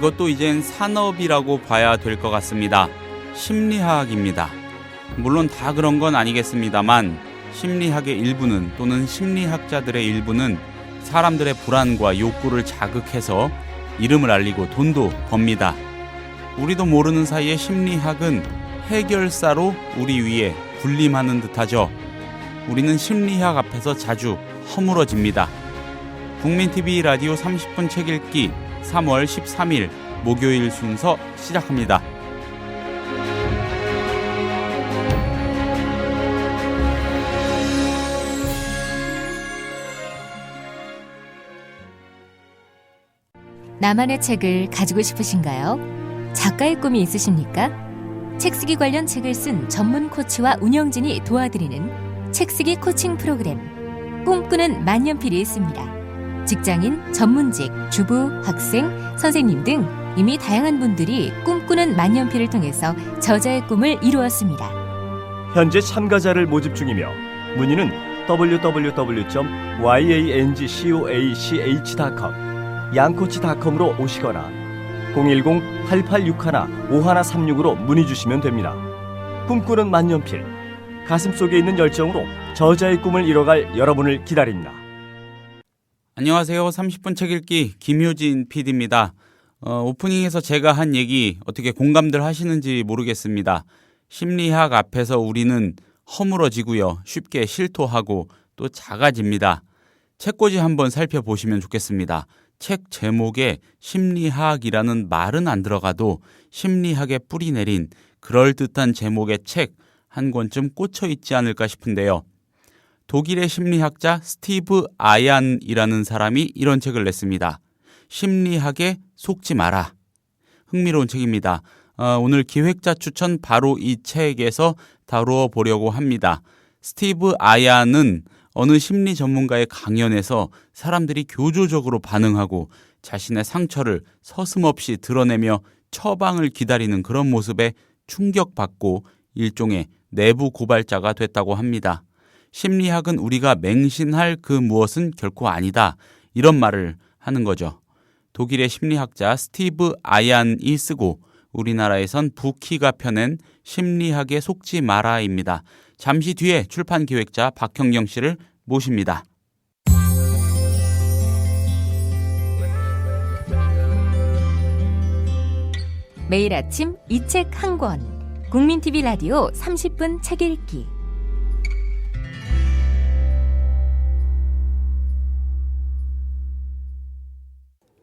이것도 이젠 산업이라고 봐야 될 것 같습니다. 심리학입니다. 물론 다 그런 건 아니겠습니다만 심리학의 일부는 또는 심리학자들의 일부는 사람들의 불안과 욕구를 자극해서 이름을 알리고 돈도 법니다. 우리도 모르는 사이에 심리학은 해결사로 우리 위에 군림하는 듯하죠. 우리는 심리학 앞에서 자주 허물어집니다. 국민TV 라디오 30분 책 읽기 3월 13일 목요일 순서 시작합니다. 나만의 책을 가지고 싶으신가요? 작가의 꿈이 있으십니까? 책쓰기 관련 책을 쓴 전문 코치와 운영진이 도와드리는 책쓰기 코칭 프로그램 꿈꾸는 만년필이 있습니다. 직장인, 전문직, 주부, 학생, 선생님 등 이미 다양한 분들이 꿈꾸는 만년필을 통해서 저자의 꿈을 이루었습니다. 현재 참가자를 모집 중이며 문의는 www.yangcoach.com 양코치닷컴으로 오시거나 010-8861-5136으로 문의 주시면 됩니다. 꿈꾸는 만년필, 가슴속에 있는 열정으로 저자의 꿈을 이뤄갈 여러분을 기다립니다. 안녕하세요. 30분 책 읽기 김효진 PD입니다. 오프닝에서 제가 한 얘기 어떻게 공감들 하시는지 모르겠습니다. 심리학 앞에서 우리는 허물어지고요. 쉽게 실토하고 또 작아집니다. 책꽂이 한번 살펴보시면 좋겠습니다. 책 제목에 심리학이라는 말은 안 들어가도 심리학에 뿌리 내린 그럴듯한 제목의 책 한 권쯤 꽂혀 있지 않을까 싶은데요. 독일의 심리학자 스티브 아얀이라는 사람이 이런 책을 냈습니다. 심리학에 속지 마라. 흥미로운 책입니다. 오늘 기획자 추천 바로 이 책에서 다루어 보려고 합니다. 스티브 아얀은 어느 심리 전문가의 강연에서 사람들이 교조적으로 반응하고 자신의 상처를 서슴없이 드러내며 처방을 기다리는 그런 모습에 충격받고 일종의 내부 고발자가 됐다고 합니다. 심리학은 우리가 맹신할 그 무엇은 결코 아니다. 이런 말을 하는 거죠. 독일의 심리학자 스티브 아얀이 쓰고 우리나라에선 부키가 펴낸 심리학에 속지 마라입니다. 잠시 뒤에 출판 기획자 박형경 씨를 모십니다. 매일 아침 이 책 한 권. 국민TV 라디오 30분 책 읽기.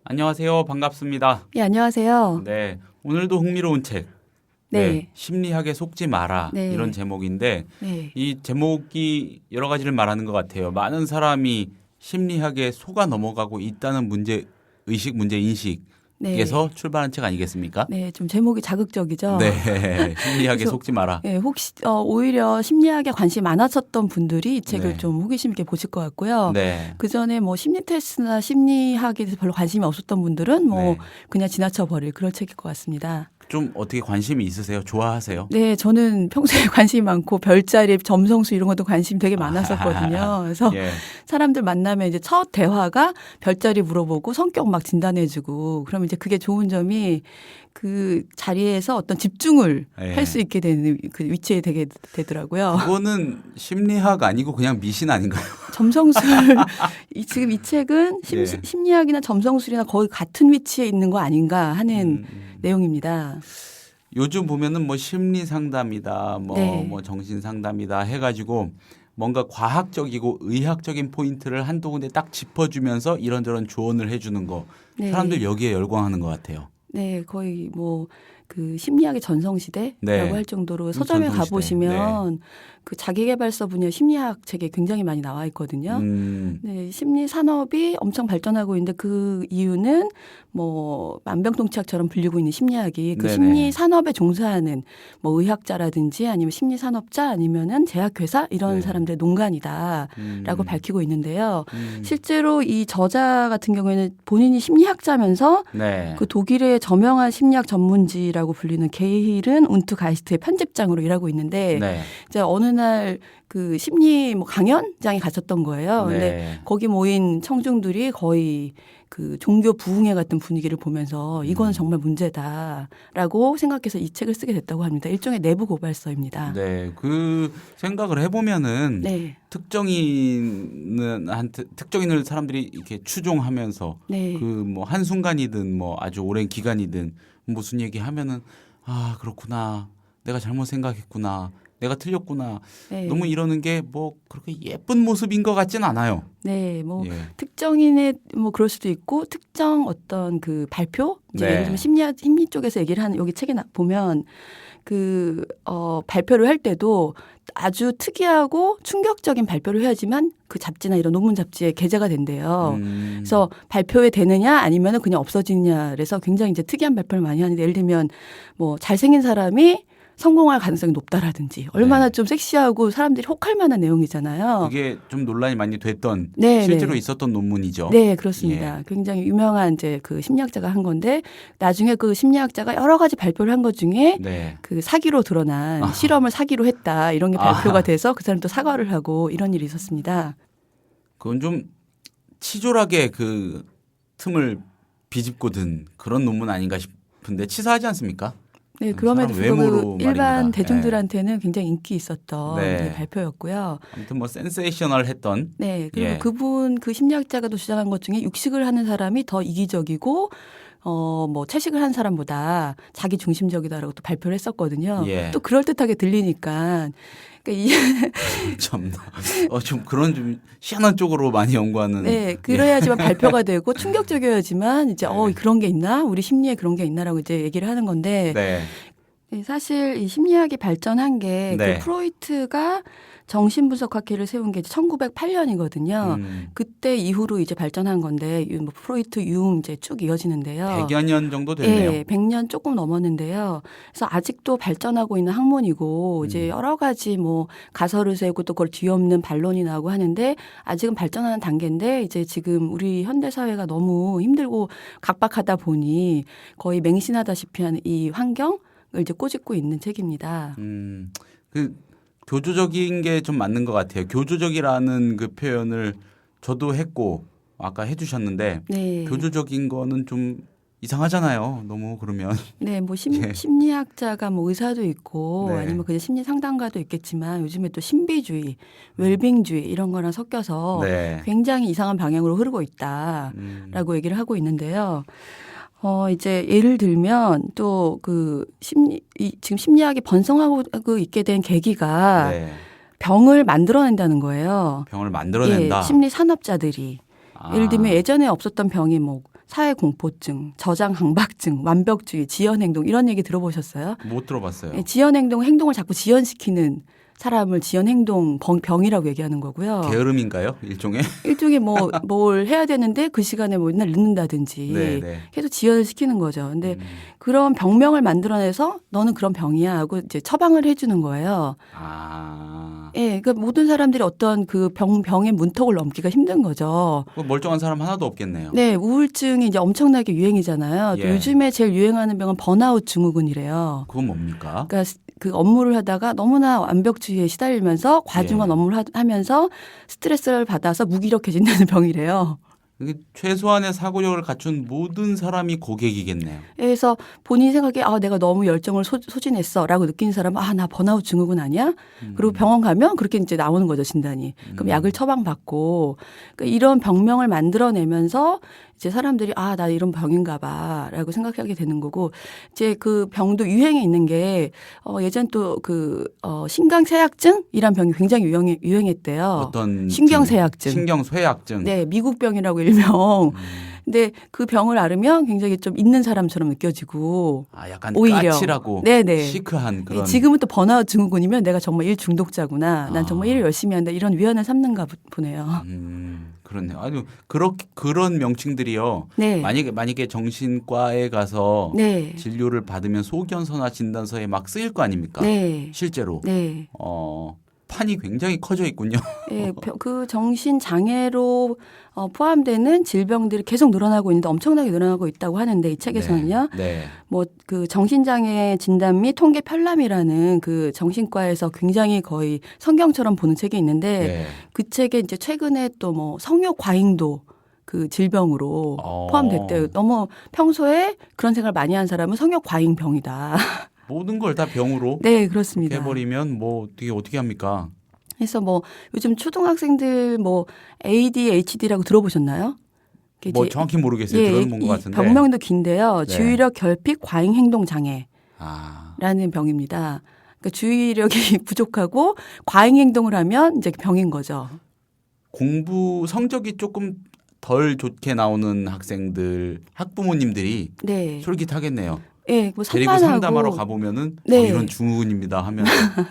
안녕하세요. 반갑습니다. 네, 안녕하세요. 네, 오늘도 흥미로운 책. 네. 심리학에 속지 마라. 네. 이런 제목인데 네. 이 제목이 여러 가지를 말하는 것 같아요. 많은 사람이 심리학에 속아 넘어가고 있다는 문제의식, 문제인식에서 네. 출발한 책 아니겠습니까? 네, 좀 제목이 자극적이죠. 네, 심리학에 그래서, 속지 마라. 네, 혹시 오히려 심리학에 관심이 많았었던 분들이 이 책을 네. 좀 호기심 있게 보실 것 같고요. 네. 그 전에 뭐 심리 테스트나 심리학에 대해서 별로 관심이 없었던 분들은 뭐 네. 그냥 지나쳐 버릴 그런 책일 것 같습니다. 좀 어떻게 관심이 있으세요? 좋아하세요? 네, 저는 평소에 관심이 많고 별자리, 점성수 이런 것도 관심 되게 많았었거든요. 그래서 예. 사람들 만나면 이제 첫 대화가 별자리 물어보고 성격 막 진단해주고 그러면 이제 그게 좋은 점이 그 자리에서 어떤 집중을 예. 할 수 있게 되는 그 위치에 되게 되더라고요. 그거는 심리학 아니고 그냥 미신 아닌가요? 점성술 지금 이 책은 예. 심리학이나 점성술이나 거의 같은 위치에 있는 거 아닌가 하는 내용입니다. 요즘 보면은 뭐 심리 상담이다, 네. 뭐 정신 상담이다 해가지고 뭔가 과학적이고 의학적인 포인트를 한두 군데 딱 짚어주면서 이런저런 조언을 해주는 거 네. 사람들 여기에 열광하는 것 같아요. 네, 거의 뭐 그 심리학의 전성시대라고 네. 할 정도로 서점에 전성시대. 가보시면 그 자기계발서 분야 심리학 책에 굉장히 많이 나와 있거든요. 네, 심리 산업이 엄청 발전하고 있는데 그 이유는 뭐 만병통치약처럼 불리고 있는 심리학이 그 네네. 심리 산업에 종사하는 뭐 의학자라든지 아니면 심리 산업자 아니면은 제약회사 이런 네. 사람들의 농간이다라고 밝히고 있는데요. 음. 실제로 이 저자 같은 경우에는 본인이 심리학자면서 네. 그 독일의 저명한 심리학 전문지라고 게이힐이라고 불리는 게이힐은 운트 가이스트의 편집장으로 일하고 있는데 네. 이제 어느 날 그 심리 뭐 강연장에 갔었던 거예요. 근데 네. 거기 모인 청중들이 거의 그 종교 부흥회 같은 분위기를 보면서 이거는 정말 문제다라고 생각해서 이 책을 쓰게 됐다고 합니다. 일종의 내부 고발서입니다. 네, 그 생각을 해보면은 네. 특정인을 사람들이 이렇게 추종하면서 네. 그 뭐 한순간이든 뭐 아주 오랜 기간이든 무슨 얘기 하면은 아, 그렇구나. 내가 잘못 생각했구나. 내가 틀렸구나. 네. 너무 이러는 게 뭐 그렇게 예쁜 모습인 것 같진 않아요. 네, 뭐 예. 특정인의 뭐 그럴 수도 있고 특정 어떤 그 발표 이제 네. 예를 들면 심리 쪽에서 얘기를 하는 여기 책에 보면 그 발표를 할 때도 아주 특이하고 충격적인 발표를 해야지만 그 잡지나 이런 논문 잡지에 게재가 된대요. 그래서 발표에 되느냐 아니면은 그냥 없어지느냐 그래서 굉장히 이제 특이한 발표를 많이 하는데 예를 들면 뭐 잘생긴 사람이 성공할 가능성이 높다라든지 얼마나 네. 좀 섹시하고 사람들이 혹할 만한 내용이잖아요. 그게 좀 논란이 많이 됐던 네, 실제로 네. 있었던 논문이죠. 네, 그렇습니다. 굉장히 유명한 이제 그 심리학자가 한 건데 나중에 그 심리학자가 여러 가지 발표를 한 것 중에 네. 그 사기로 드러난 실험을 사기로 했다 이런 게 발표가 돼서 그 사람 또 사과를 하고 이런 일이 있었습니다. 그건 좀 치졸하게 그 틈을 비집고 든 그런 논문 아닌가 싶은데 치사하지 않습니까? 네, 그럼에도 사람 외모로 불구하고 일반 말입니다. 대중들한테는 굉장히 인기 있었던 네. 발표였고요. 아무튼 뭐 센세이셔널했던 네, 그리고 예. 그분 그 심리학자가 또 주장한 것 중에 육식을 하는 사람이 더 이기적이고 뭐 채식을 한 사람보다 자기 중심적이다라고 또 발표를 했었거든요. 예. 또 그럴듯하게 들리니까 그러니까 참, 좀 그런 좀 희한한 쪽으로 많이 연구하는. 네, 그래야지만 발표가 되고 충격적이어야지만 이제 네. 그런 게 있나? 우리 심리에 그런 게 있나라고 이제 얘기를 하는 건데 네. 사실 이 심리학이 발전한 게 네. 그 프로이트가 정신분석학회를 세운 게 1908년이거든요. 그때 이후로 이제 발전한 건데 뭐 프로이트 융 이제 쭉 이어지는데요. 100여 년 정도 됐네요. 네, 100년 조금 넘었는데요. 그래서 아직도 발전하고 있는 학문이고 이제 여러 가지 뭐 가설을 세우고 또 그걸 뒤엎는 반론이 나오고 하는데 아직은 발전하는 단계인데 이제 지금 우리 현대 사회가 너무 힘들고 각박하다 보니 거의 맹신하다시피 하는 이 환경을 이제 꼬집고 있는 책입니다. 그 교조적인 게 좀 맞는 것 같아요. 교조적이라는 그 표현을 저도 했고 아까 해주셨는데 네. 교조적인 거는 좀 이상하잖아요. 너무 그러면. 네, 뭐 예. 심리학자가 뭐 의사도 있고 네. 아니면 그냥 심리 상담가도 있겠지만 요즘에 또 신비주의, 웰빙주의 이런 거랑 섞여서 네. 굉장히 이상한 방향으로 흐르고 있다라고 얘기를 하고 있는데요. 이제 예를 들면 또 그 지금 심리학이 번성하고 있게 된 계기가 네. 병을 만들어낸다는 거예요. 병을 만들어낸다. 예, 심리 산업자들이 아. 예를 들면 예전에 없었던 병이 뭐 사회 공포증, 저장 강박증, 완벽주의, 지연 행동 이런 얘기 들어보셨어요? 못 들어봤어요. 예, 지연 행동을 자꾸 지연시키는 사람을 지연 행동 병이라고 얘기하는 거고요. 게으름인가요? 일종의? 일종의 뭐 뭘 해야 되는데 그 시간에 뭐 맨날 늦는다든지 네, 네. 계속 지연을 시키는 거죠. 근데 그런 병명을 만들어내서 너는 그런 병이야 하고 이제 처방을 해주는 거예요. 아. 예, 그러니까 모든 사람들이 어떤 그 병의 문턱을 넘기가 힘든 거죠. 그 멀쩡한 사람 하나도 없겠네요. 네, 우울증이 이제 엄청나게 유행이잖아요. 또 예. 요즘에 제일 유행하는 병은 번아웃 증후군이래요. 그건 뭡니까? 그러니까 그 업무를 하다가 너무나 완벽주의에 시달리면서 과중한 예. 업무를 하면서 스트레스를 받아서 무기력해진다는 병이래요. 이게 최소한의 사고력을 갖춘 모든 사람이 고객이겠네요. 그래서 본인이 생각에 내가 너무 열정을 소진했어라고 느끼는 사람은 나 번아웃 증후군 아니야? 그리고 병원 가면 그렇게 이제 나오는 거죠 진단이. 그럼 약을 처방받고 그러니까 이런 병명을 만들어내면서 이제 사람들이 나 이런 병인가봐라고 생각하게 되는 거고 이제 그 병도 유행에 있는 게 예전 또 그 신경쇠약증이란 병이 굉장히 유행했대요. 어떤 신경쇠약증. 신경쇠약증. 네, 미국 병이라고 일명. 근데 그 병을 앓으면 굉장히 좀 있는 사람처럼 느껴지고 약간 오히려. 까칠하고 네네. 시크한 그런. 지금은 또 번아웃 증후군이면 내가 정말 일 중독자구나. 난 정말 일을 열심히 한다. 이런 위안을 삼는가 보네요. 그렇네요. 아주 그런 명칭들이요. 네. 만약에 정신과에 가서 네. 진료를 받으면 소견서나 진단서에 막 쓰일 거 아닙니까? 네. 실제로. 네. 판이 굉장히 커져 있군요. 예, 그 정신 장애로 포함되는 질병들이 계속 늘어나고 있는데 엄청나게 늘어나고 있다고 하는데 이 책에서는요. 네. 뭐 그 정신장애 진단 및 통계 편람이라는 그 정신과에서 굉장히 거의 성경처럼 보는 책이 있는데 네. 그 책에 이제 최근에 또 뭐 성욕 과잉도 그 질병으로 포함됐대요. 너무 평소에 그런 생각을 많이 한 사람은 성욕 과잉 병이다. 모든 걸 다 병으로 네, 그렇습니다. 해버리면 뭐 어떻게 합니까? 그래서 뭐 요즘 초등학생들 뭐 ADHD라고 들어보셨나요? 뭐 이제 정확히 모르겠어요. 예, 들어는 본 것 이 같은데. 병명도 긴데요. 네. 주의력 결핍 과잉 행동 장애라는 아, 병입니다. 그러니까 주의력이 부족하고 과잉 행동을 하면 이제 병인 거죠. 공부 성적이 조금 덜 좋게 나오는 학생들 학부모님들이 네. 솔깃하겠네요. 예, 뭐 데리고 산만하고 상담하러 가보면은 네. 이런 증후군입니다 하면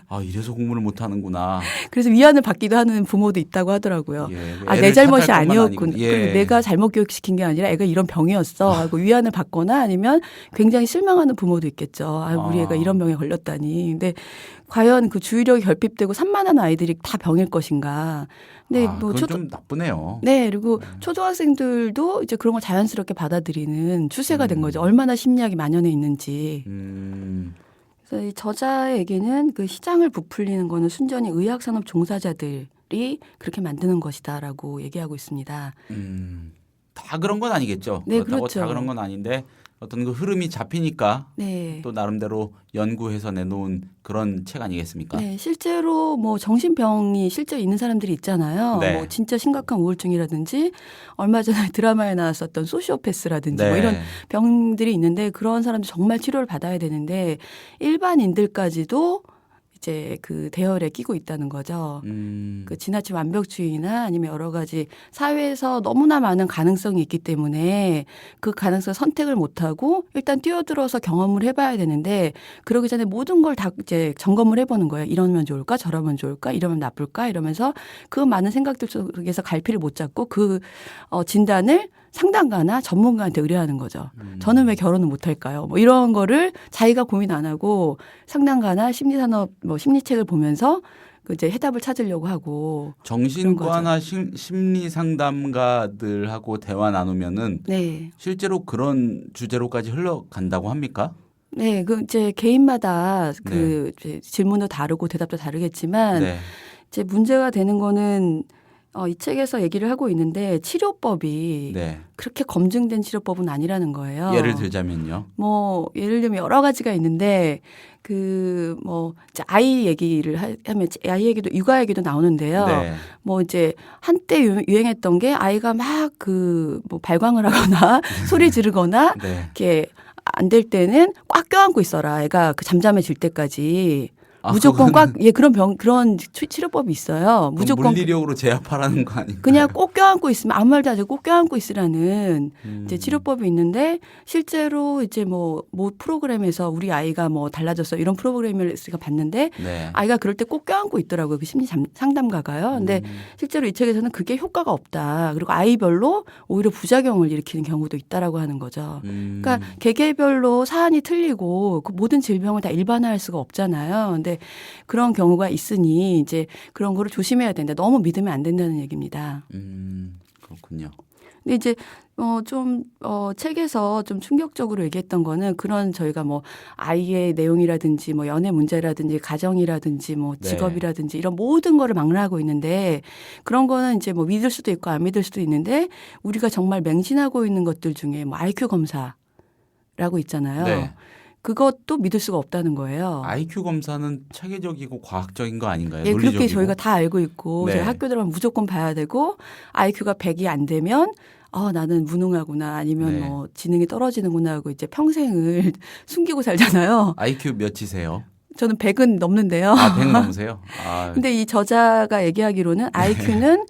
아 이래서 공부를 못하는구나. 그래서 위안을 받기도 하는 부모도 있다고 하더라고요. 예, 아, 내 애를 잘못이 탓할 것만 아니었군. 아니고. 예. 그리고 내가 잘못 교육시킨 게 아니라 애가 이런 병이었어. 하고 위안을 받거나 아니면 굉장히 실망하는 부모도 있겠죠. 아, 우리 애가 이런 병에 걸렸다니. 근데 과연 그 주의력이 결핍되고 산만한 아이들이 다 병일 것인가. 근데 뭐 그건 좀 나쁘네요. 네, 그리고 초등학생들도 이제 그런 걸 자연스럽게 받아들이는 추세가 된 거죠. 얼마나 심리학이 만연해 있는지. 그래서 이 저자에게는 그 시장을 부풀리는 거는 순전히 의학산업 종사자들이 그렇게 만드는 것이다라고 얘기하고 있습니다. 다 그런 건 아니겠죠. 네, 그렇다고 그렇죠. 다 그런 건 아닌데 어떤 그 흐름이 잡히니까 네. 또 나름대로 연구해서 내놓은 그런 책 아니겠습니까? 네, 실제로 뭐 정신병이 실제 있는 사람들이 있잖아요. 네. 뭐 진짜 심각한 우울증이라든지 얼마 전에 드라마에 나왔었던 소시오패스라든지 뭐 네. 이런 병들이 있는데 그런 사람들 정말 치료를 받아야 되는데 일반인들까지도 이제 그 대열에 끼고 있다는 거죠. 그 지나친 완벽주의나 아니면 여러 가지 사회에서 너무나 많은 가능성이 있기 때문에 그 가능성 선택을 못하고 일단 뛰어들어서 경험을 해봐야 되는데 그러기 전에 모든 걸 다 이제 점검을 해보는 거예요. 이러면 좋을까? 저러면 좋을까? 이러면 나쁠까? 이러면서 그 많은 생각들 속에서 갈피를 못 잡고 그 진단을 상담가나 전문가한테 의뢰하는 거죠. 저는 왜 결혼을 못할까요? 뭐 이런 거를 자기가 고민 안 하고 상담가나 심리산업 뭐 심리책을 보면서 그 이제 해답을 찾으려고 하고 정신과나 심리 상담가들하고 대화 나누면은 네. 실제로 그런 주제로까지 흘러간다고 합니까? 네, 그 이제 개인마다 그 이제 질문도 다르고 대답도 다르겠지만 네. 이제 문제가 되는 거는 이 책에서 얘기를 하고 있는데 치료법이 네. 그렇게 검증된 치료법은 아니라는 거예요. 예를 들자면요. 뭐 예를 들면 여러 가지가 있는데 그 뭐 아이 얘기를 하면 아이 얘기도 육아 얘기도 나오는데요. 네. 뭐 이제 한때 유행했던 게 아이가 막 그 뭐 발광을 하거나 소리 지르거나 네. 이렇게 안 될 때는 꽉 껴안고 있어라. 애가 그 잠잠해질 때까지. 아, 무조건 그거는 꽉, 예, 그런 치료법이 있어요. 무조건. 물리력으로 제압하라는 거 아닌가요? 그냥 꼭 껴안고 있으면 아무 말도 하지 꼭 껴안고 있으라는 이제 치료법이 있는데 실제로 이제 뭐 프로그램에서 우리 아이가 뭐 달라졌어 이런 프로그램을 제가 봤는데 네. 아이가 그럴 때 꼭 껴안고 있더라고요. 그 심리 상담가가요. 근데 실제로 이 책에서는 그게 효과가 없다. 그리고 아이별로 오히려 부작용을 일으키는 경우도 있다라고 하는 거죠. 그러니까 개개별로 사안이 틀리고 그 모든 질병을 다 일반화할 수가 없잖아요. 근데 그런 경우가 있으니 이제 그런 거를 조심해야 된다. 너무 믿으면 안 된다는 얘기입니다. 그렇군요. 근데 이제 책에서 좀 충격적으로 얘기했던 거는 그런 저희가 뭐 아이의 내용이라든지 뭐 연애 문제라든지 가정이라든지 뭐 직업이라든지 이런 모든 거를 망라하고 있는데 그런 거는 이제 뭐 믿을 수도 있고 안 믿을 수도 있는데 우리가 정말 맹신하고 있는 것들 중에 뭐 IQ 검사라고 있잖아요. 네. 그것도 믿을 수가 없다는 거예요. IQ 검사는 체계적이고 과학적인 거 아닌가요? 예, 논리적이고. 그렇게 저희가 다 알고 있고 네. 저희 학교 들어가면 무조건 봐야 되고 IQ가 100이 안 되면 나는 무능하구나 아니면 네. 뭐 지능이 떨어지는구나 하고 이제 평생을 숨기고 살잖아요. IQ 몇이세요? 저는 100은 넘는데요. 100 넘으세요? 아, 근데 이 저자가 얘기하기로는 IQ는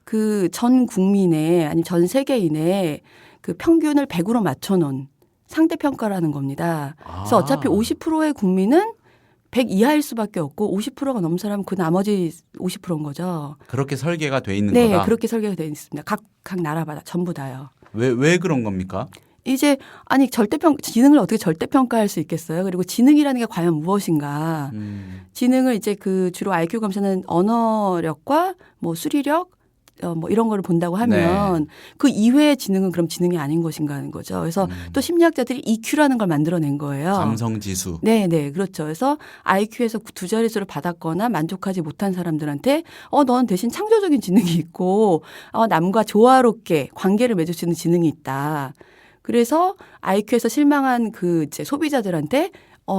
그 전 국민의 아니면 전 세계인의 그 평균을 100으로 맞춰놓은 상대평가라는 겁니다. 그래서 어차피 50%의 국민은 100 이하일 수밖에 없고 50%가 넘는 사람은 그 나머지 50%인 거죠. 그렇게 설계가 돼 있는 네, 거다? 그렇게 설계가 되어 있습니다. 각 나라마다 전부 다요. 왜 그런 겁니까? 이제 아니 지능을 어떻게 절대평가할 수 있겠어요? 그리고 지능이라는 게 과연 무엇인가? 지능을 이제 그 주로 IQ 검사는 언어력과 뭐 수리력 뭐 이런 거를 본다고 하면 그 이외의 지능은 그럼 지능이 아닌 것인가 하는 거죠. 그래서 또 심리학자들이 EQ라는 걸 만들어낸 거예요. 감성지수. 네, 그렇죠. 그래서 IQ에서 두 자릿수를 받았거나 만족하지 못한 사람들한테 너는 대신 창조적인 지능이 있고 남과 조화롭게 관계를 맺을 수 있는 지능이 있다. 그래서 IQ에서 실망한 그 이제 소비자들한테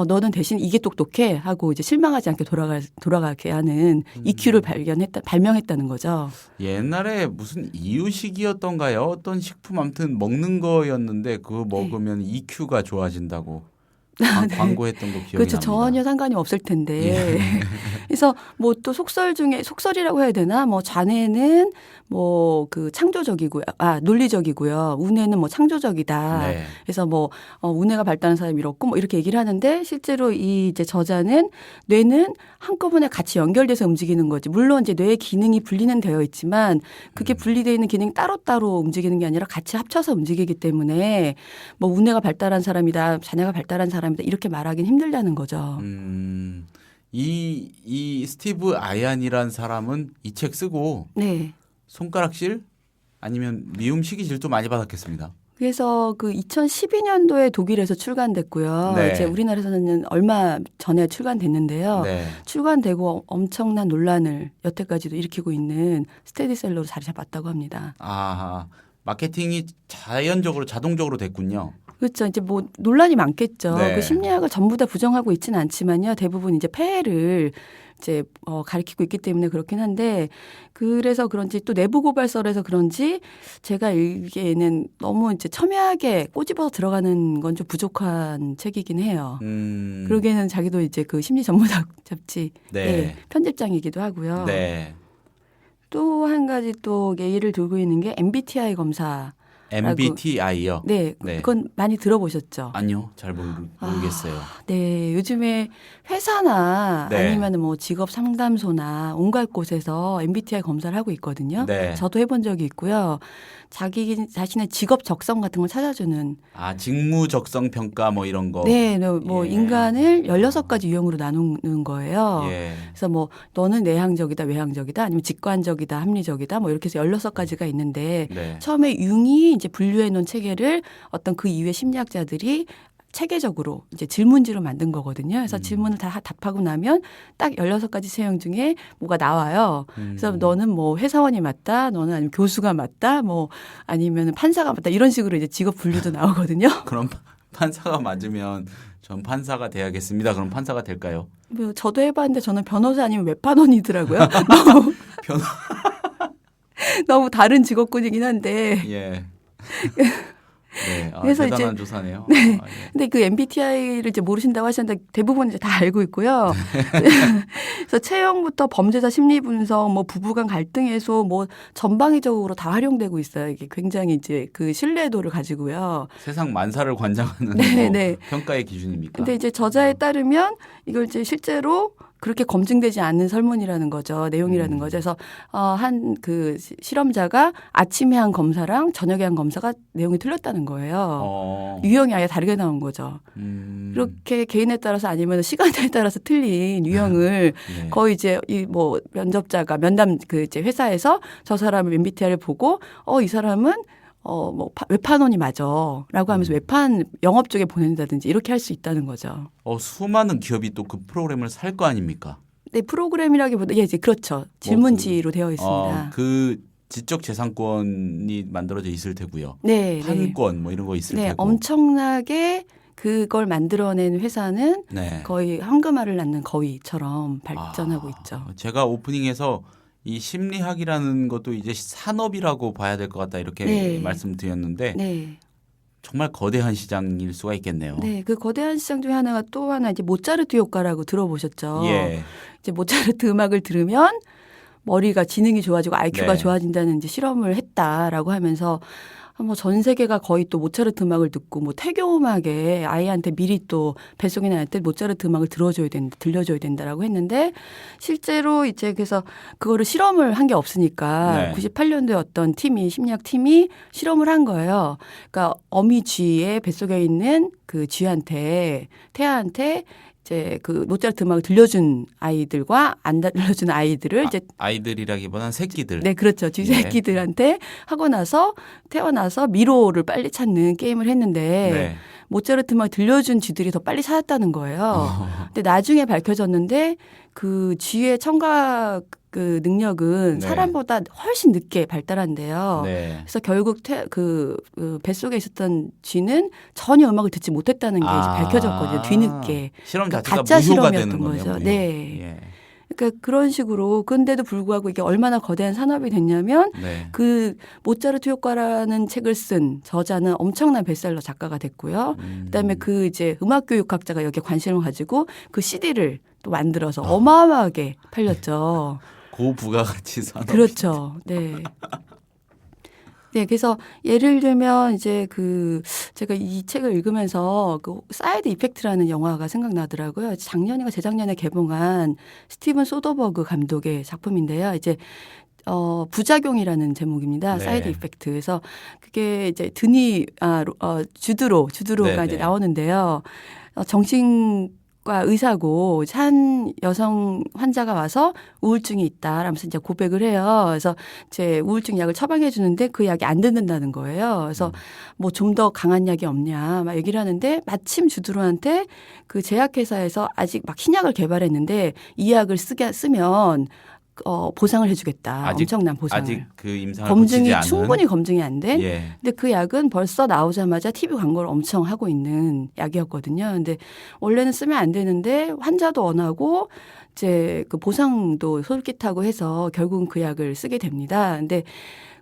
너는 대신 이게 똑똑해 하고 이제 실망하지 않게 돌아가게 하는 EQ를 발명했다는 거죠. 옛날에 무슨 이유식이었던가요? 어떤 식품 아무튼 먹는 거였는데 그거 먹으면 EQ가 좋아진다고 광고했던 거 기억이 그렇죠. 납니다. 전혀 상관이 없을 텐데. 그래서 뭐 또 속설 중에 속설이라고 해야 되나? 뭐 자네는 뭐 그 창조적이고요. 논리적이고요. 우뇌는 뭐 창조적이다. 네. 그래서 뭐 우뇌가 발달한 사람이 이렇고 뭐 이렇게 얘기를 하는데 실제로 이 이제 저자는 뇌는 한꺼번에 같이 연결돼서 움직이는 거지. 물론 이제 뇌의 기능이 분리는 되어 있지만 그게 분리되어 있는 기능이 따로따로 움직이는 게 아니라 같이 합쳐서 움직이기 때문에 뭐 우뇌가 발달한 사람이다. 자네가 발달한 사람이다. 이렇게 말하기는 힘들다는 거죠. 이 스티브 아얀이란 사람은 이 책 쓰고 네. 손가락질 아니면 미움 시기질도 많이 받았겠습니다. 그래서 그 2012년도에 독일에서 출간됐고요. 네. 이제 우리나라에서는 얼마 전에 출간됐는데요. 네. 출간되고 엄청난 논란을 여태까지도 일으키고 있는 스테디셀러로 자리 잡았다고 합니다. 마케팅이 자동적으로 됐군요. 그렇죠. 이제 뭐 논란이 많겠죠. 네. 그 심리학을 전부 다 부정하고 있지는 않지만요. 대부분 이제 폐해를 이제 가리키고 있기 때문에 그렇긴 한데 그래서 그런지 또 내부 고발설에서 그런지 제가 읽기에는 너무 이제 첨예하게 꼬집어서 들어가는 건 좀 부족한 책이긴 해요. 그러기에는 자기도 이제 그 심리 전문학 잡지 편집장이기도 하고요. 네. 또 한 가지 또 예를 들고 있는 게 MBTI 검사. MBTI요? 네, 그건 많이 들어보셨죠? 아니요, 잘 모르겠어요. 네, 요즘에 회사나 아니면 뭐 직업 상담소나 온갖 곳에서 MBTI 검사를 하고 있거든요. 네. 저도 해본 적이 있고요. 자기 자신의 직업 적성 같은 걸 찾아주는. 직무 적성 평가 뭐 이런 거. 네, 뭐 인간을 16가지 유형으로 나누는 거예요. 그래서 뭐 너는 내향적이다, 외향적이다, 아니면 직관적이다, 합리적이다, 뭐 이렇게 해서 16가지가 있는데 처음에 융이 이제 분류해 놓은 체계를 어떤 그 이후에 심리학자들이 체계적으로 이제 질문지로 만든 거거든요. 그래서 질문을 다 답하고 나면 딱 16가지 체형 중에 뭐가 나와요. 그래서 너는 뭐 회사원이 맞다, 너는 아니면 교수가 맞다, 뭐 아니면 판사가 맞다 이런 식으로 이제 직업 분류도 나오거든요. 그럼 판사가 맞으면 전 판사가 돼야겠습니다. 그럼 판사가 될까요? 뭐 저도 해봤는데 저는 변호사 아니면 웹판원이더라고요. 너무 다른 직업군이긴 한데. 예. 네, 그래서 대단한 이제, 조사네요. 네. 근데 그 MBTI를 이제 모르신다고 하셨는데 대부분 이제 다 알고 있고요. 그래서 체형부터 범죄자 심리 분석, 뭐 부부간 갈등 해소, 뭐 전방위적으로 다 활용되고 있어요. 이게 굉장히 이제 그 신뢰도를 가지고요. 세상 만사를 관장하는 평가의 기준입니까? 근데 이제 저자에 따르면 이걸 이제 실제로 그렇게 검증되지 않는 설문이라는 거죠. 내용이라는 거죠. 그래서 한 그 실험자가 아침에 한 검사랑 저녁에 한 검사가 내용이 틀렸다는 거예요. 유형이 아예 다르게 나온 거죠. 그렇게 개인에 따라서 아니면 시간대에 따라서 틀린 유형을 거의 이제 이 뭐 면접자가 면담 그 이제 회사에서 저 사람을 MBTI를 보고 이 사람은 뭐 외판원이 맞아라고 하면서 외판 영업 쪽에 보낸다든지 이렇게 할 수 있다는 거죠. 수많은 기업이 또 그 프로그램을 살 거 아닙니까? 네, 프로그램이라기보다 이제 그렇죠. 질문지로 되어 있습니다. 그 지적 재산권이 만들어져 있을 테고요. 네, 판권 뭐 이런 거 있을 테고. 엄청나게 그걸 만들어낸 회사는 거의 황금알을 낳는 거위처럼 발전하고 있죠. 제가 오프닝에서 이 심리학이라는 것도 이제 산업이라고 봐야 될 것 같다 이렇게 말씀드렸는데 정말 거대한 시장일 수가 있겠네요. 네, 그 거대한 시장 중에 하나가 또 하나 이제 모차르트 효과라고 들어보셨죠? 이제 모차르트 음악을 들으면 머리가 지능이 좋아지고 IQ가 네. 좋아진다는 이제 실험을 했다라고 하면서 뭐 전 세계가 거의 또 모차르트 음악을 듣고 뭐 태교 음악에 아이한테 미리 또 뱃속에 낳을 때 모차르트 음악을 들려줘야 된다라고 했는데 실제로 이제 그래서 그거를 실험을 한 게 없으니까 네. 98년도에 어떤 심리학 팀이 실험을 한 거예요. 그러니까 어미 쥐의 뱃속에 있는 그 쥐한테 태아한테 이제 그 모차르트 음악을 들려준 아이들과 안 들려준 아이들을 이제 아이들이라기보다는 새끼들. 네, 그렇죠. 쥐새끼들한테 하고 나서 태어나서 미로를 빨리 찾는 게임을 했는데 네. 모차르트 음악 들려준 쥐들이 더 빨리 찾았다는 거예요. 근데 나중에 밝혀졌는데 그 쥐의 청각 그 능력은 네. 사람보다 훨씬 늦게 발달한대요. 네. 그래서 결국 그 뱃속에 있었던 쥐는 전혀 음악을 듣지 못했다는 게 이제 밝혀졌거든요. 뒤늦게. 실험 그러니까 자체가 가짜 무효가 실험이었던 되는 거네요. 거죠. 무효. 네. 예. 그러니까 그런 식으로 근데도 불구하고 이게 얼마나 거대한 산업이 됐냐면 네. 그 모차르트 효과라는 책을 쓴 저자는 엄청난 베스트셀러 작가가 됐고요. 그다음에 그 이제 음악 교육학자가 여기에 관심을 가지고 그 CD를 또 만들어서 어마어마하게 팔렸죠. 고부가가치 산업. 그렇죠. 네. 네, 그래서 예를 들면 이제 그 제가 이 책을 읽으면서 그 사이드 이펙트라는 영화가 생각나더라고요. 작년인가 재작년에 개봉한 스티븐 소더버그 감독의 작품인데요. 이제 부작용이라는 제목입니다. 네. 사이드 이펙트. 그래서 그게 이제 주드로가 네, 이제 네. 나오는데요. 정신과 의사고 한 여성 환자가 와서 우울증이 있다라면서 이제 고백을 해요. 그래서 제 우울증 약을 처방해 주는데 그 약이 안 듣는다는 거예요. 그래서 뭐 좀 더 강한 약이 없냐 막 얘기를 하는데 마침 주드로한테 그 제약회사에서 아직 막 신약을 개발했는데 이 약을 쓰면 보상을 해주겠다. 엄청난 보상을. 아직 그 임상을 검증이 거치지 않은. 충분히 검증이 안 된. 예. 근데 그 약은 벌써 나오자마자 TV 광고를 엄청 하고 있는 약이었거든요. 근데 원래는 쓰면 안 되는데 환자도 원하고 이제 그 보상도 솔깃하고 해서 결국은 그 약을 쓰게 됩니다. 근데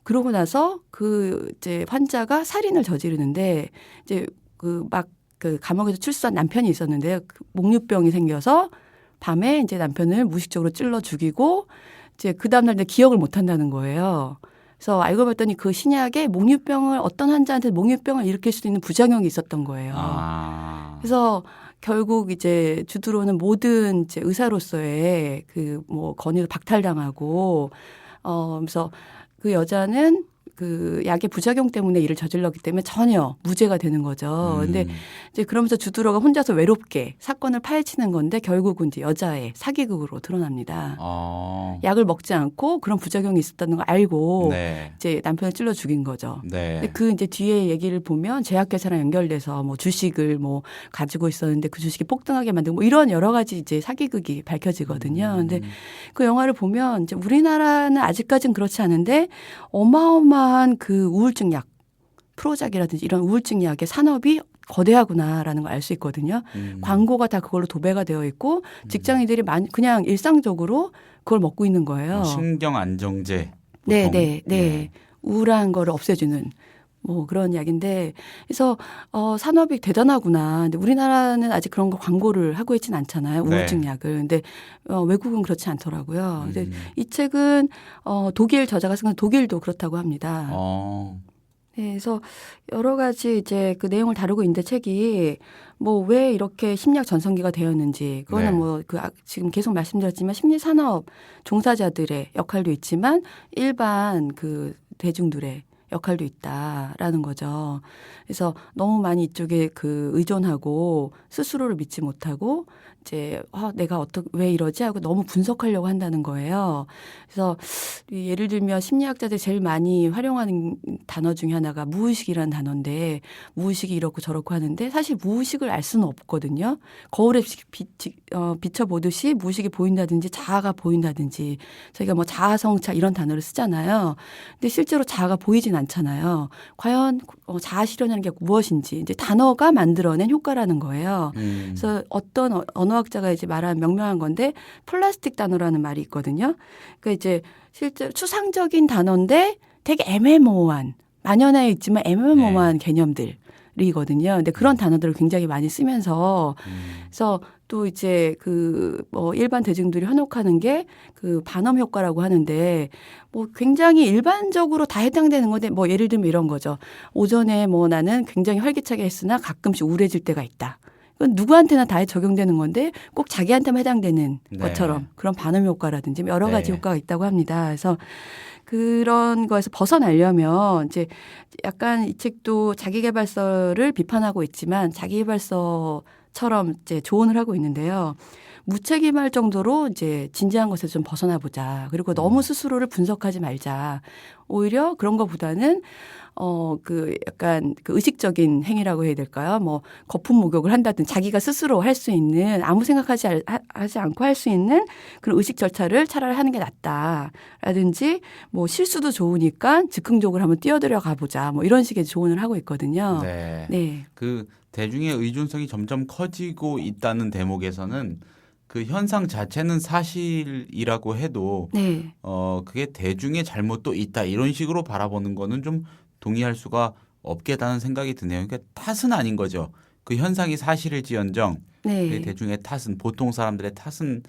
그러고 나서 그 이제 환자가 살인을 저지르는데 이제 그 감옥에서 출소한 남편이 있었는데요. 그 목류병이 생겨서 밤에 이제 남편을 무의식적으로 찔러 죽이고 이제 그 다음날 이제 기억을 못 한다는 거예요. 그래서 알고 봤더니 그 신약에 어떤 환자한테 목류병을 일으킬 수 있는 부작용이 있었던 거예요. 그래서 결국 이제 주드로는 모든 이제 의사로서의 그 뭐 권위를 박탈당하고 그래서 그 여자는 그 약의 부작용 때문에 일을 저질렀기 때문에 전혀 무죄가 되는 거죠. 근데 이제 그러면서 주드로가 혼자서 외롭게 사건을 파헤치는 건데 결국은 이제 여자의 사기극으로 드러납니다. 약을 먹지 않고 그런 부작용이 있었다는 걸 알고 네. 이제 남편을 찔러 죽인 거죠. 네. 근데 그 이제 뒤에 얘기를 보면 제약회사랑 연결돼서 뭐 주식을 뭐 가지고 있었는데 그 주식이 폭등하게 만들고 뭐 이런 여러 가지 이제 사기극이 밝혀지거든요. 근데 그 영화를 보면 이제 우리나라는 아직까지는 그렇지 않은데 어마어마한 그 우울증 약, 프로작이라든지 이런 우울증 약의 산업이 거대하구나라는 걸 알 수 있거든요. 광고가 다 그걸로 도배가 되어 있고 직장인들이 그냥 일상적으로 그걸 먹고 있는 거예요. 신경 안정제. 네, 보통. 네, 네. 우울한 거를 없애주는 뭐 그런 약인데 그래서 산업이 대단하구나. 근데 우리나라는 아직 그런 거 광고를 하고 있진 않잖아요. 우울증 네. 약을. 근데 외국은 그렇지 않더라고요. 근데 이 책은 독일 저자가 쓴 건 독일도 그렇다고 합니다. 네, 그래서 여러 가지 이제 그 내용을 다루고 있는데 책이 뭐 왜 이렇게 심리학 전성기가 되었는지 그거는 네. 뭐 지금 계속 말씀드렸지만 심리 산업 종사자들의 역할도 있지만 일반 그 대중들의 역할도 있다라는 거죠. 그래서 너무 많이 이쪽에 그 의존하고 스스로를 믿지 못하고 이제 내가 왜 이러지 하고 너무 분석하려고 한다는 거예요. 그래서 예를 들면 심리학자들이 제일 많이 활용하는 단어 중에 하나가 무의식이라는 단어인데 무의식이 이렇고 저렇고 하는데 사실 무의식을 알 수는 없거든요. 거울에 비춰보듯이 무의식이 보인다든지 자아가 보인다든지 저희가 뭐 자아성찰 이런 단어를 쓰잖아요. 근데 실제로 자아가 보이진 않잖아요. 과연 자아 실현이라는 게 무엇인지 이제 단어가 만들어낸 효과라는 거예요. 그래서 어떤 언어학자가 이제 말한 명명한 건데 플라스틱 단어라는 말이 있거든요. 그러니까 이제 실제 추상적인 단어인데 되게 애매모호한 만연해 있지만 애매모호한 개념들이거든요. 근데 그런 단어들을 굉장히 많이 쓰면서 그래서 또 이제 그 뭐 일반 대중들이 현혹하는 게 그 반엄 효과라고 하는데 뭐 굉장히 일반적으로 다 해당되는 건데 뭐 예를 들면 이런 거죠. 오전에 뭐 나는 굉장히 활기차게 했으나 가끔씩 우울해질 때가 있다. 이건 누구한테나 다 적용되는 건데 꼭 자기한테만 해당되는 네. 것처럼 그런 반음 효과라든지 여러 가지 네. 효과가 있다고 합니다. 그래서 그런 거에서 벗어나려면 이제 약간 이 책도 자기계발서를 비판하고 있지만 자기계발서처럼 이제 조언을 하고 있는데요. 무책임할 정도로 이제 진지한 것에서 좀 벗어나 보자. 그리고 너무 스스로를 분석하지 말자. 오히려 그런 것보다는 그 약간 그 의식적인 행위라고 해야 될까요? 뭐 거품 목욕을 한다든지 자기가 스스로 할 수 있는 아무 생각하지 않고 할 수 있는 그런 의식 절차를 차라리 하는 게 낫다라든지 뭐 실수도 좋으니까 즉흥적으로 한번 뛰어들어 가보자. 뭐 이런 식의 조언을 하고 있거든요. 네. 네. 그 대중의 의존성이 점점 커지고 있다는 대목에서는 그 현상 자체는 사실이라고 해도 네. 그게 대중의 잘못도 있다 이런 식으로 바라보는 거는 좀 동의할 수가 없겠다는 생각이 드네요. 그러니까 탓은 아닌 거죠. 그 현상이 사실일지언정 네. 그 대중의 탓은 보통 사람들의 탓은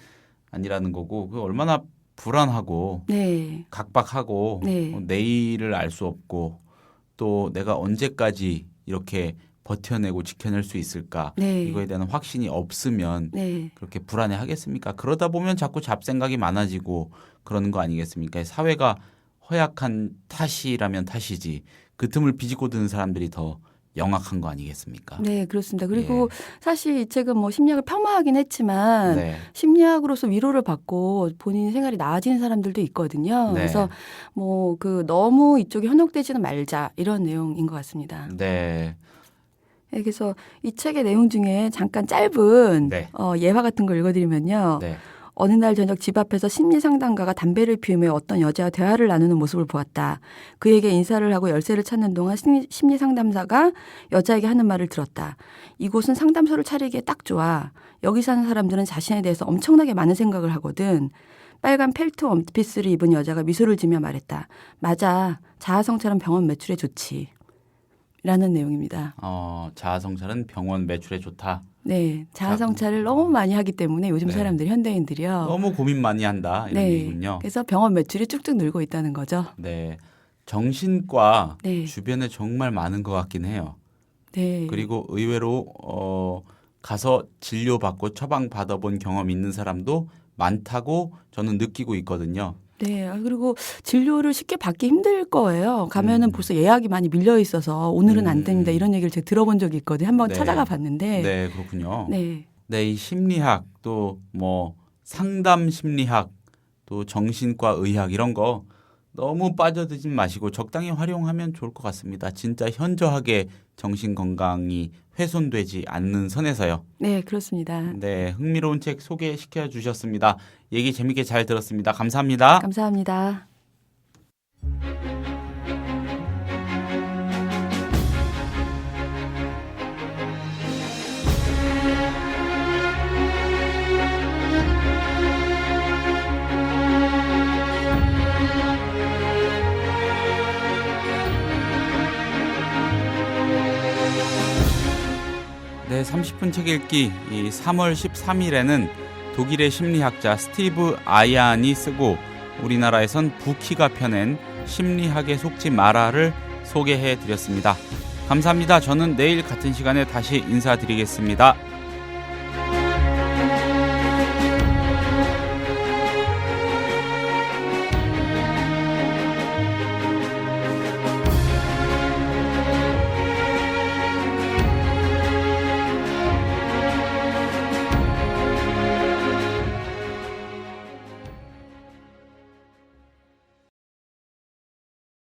아니라는 거고 그 얼마나 불안하고 네. 각박하고 네. 내일을 알 수 없고 또 내가 언제까지 이렇게 버텨내고 지켜낼 수 있을까 네. 이거에 대한 확신이 없으면 네. 그렇게 불안해 하겠습니까? 그러다 보면 자꾸 잡생각이 많아지고 그러는 거 아니겠습니까? 사회가 허약한 탓이라면 탓이지 그 틈을 비집고 드는 사람들이 더 영악한 거 아니겠습니까? 네, 그렇습니다. 그리고 사실 이 책은 뭐 심리학을 폄하하긴 했지만 네. 심리학으로서 위로를 받고 본인 생활이 나아지는 사람들도 있거든요. 네. 그래서 뭐 그 너무 이쪽에 현혹되지는 말자 이런 내용인 것 같습니다. 네. 네, 그래서 이 책의 내용 중에 잠깐 짧은 네. 예화 같은 걸 읽어드리면요. 네. 어느 날 저녁 집 앞에서 심리상담가가 담배를 피우며 어떤 여자와 대화를 나누는 모습을 보았다. 그에게 인사를 하고 열쇠를 찾는 동안 심리상담사가 여자에게 하는 말을 들었다. 이곳은 상담소를 차리기에 딱 좋아. 여기 사는 사람들은 자신에 대해서 엄청나게 많은 생각을 하거든. 빨간 펠트 원피스를 입은 여자가 미소를 지며 말했다. 맞아. 자아성찰은 병원 매출에 좋지. 라는 내용입니다. 자아성찰은 병원 매출에 좋다. 네. 자아성찰을 너무 많이 하기 때문에 요즘 네. 사람들이 현대인들이요. 너무 고민 많이 한다 이런 네. 얘기군요. 그래서 병원 매출이 쭉쭉 늘고 있다는 거죠. 네. 정신과 네. 주변에 정말 많은 것 같긴 해요. 네. 그리고 의외로 가서 진료받고 처방 받아본 경험 있는 사람도 많다고 저는 느끼고 있거든요. 네. 그리고 진료를 쉽게 받기 힘들 거예요. 가면은 벌써 예약이 많이 밀려 있어서 오늘은 안 됩니다. 이런 얘기를 제가 들어본 적이 있거든요. 한번 네. 찾아가 봤는데. 네, 그렇군요. 네. 네, 이 심리학 또 뭐 상담 심리학 또 정신과 의학 이런 거 너무 빠져들지 마시고 적당히 활용하면 좋을 것 같습니다. 진짜 현저하게 정신 건강이 훼손되지 않는 선에서요. 네, 그렇습니다. 네, 흥미로운 책 소개시켜 주셨습니다. 얘기 재밌게 잘 들었습니다. 감사합니다. 감사합니다. 네, 30분 책 읽기 이 3월 13일에는 독일의 심리학자 스티브 아얀이 쓰고 우리나라에선 부키가 펴낸 심리학에 속지 마라를 소개해 드렸습니다. 감사합니다. 저는 내일 같은 시간에 다시 인사드리겠습니다.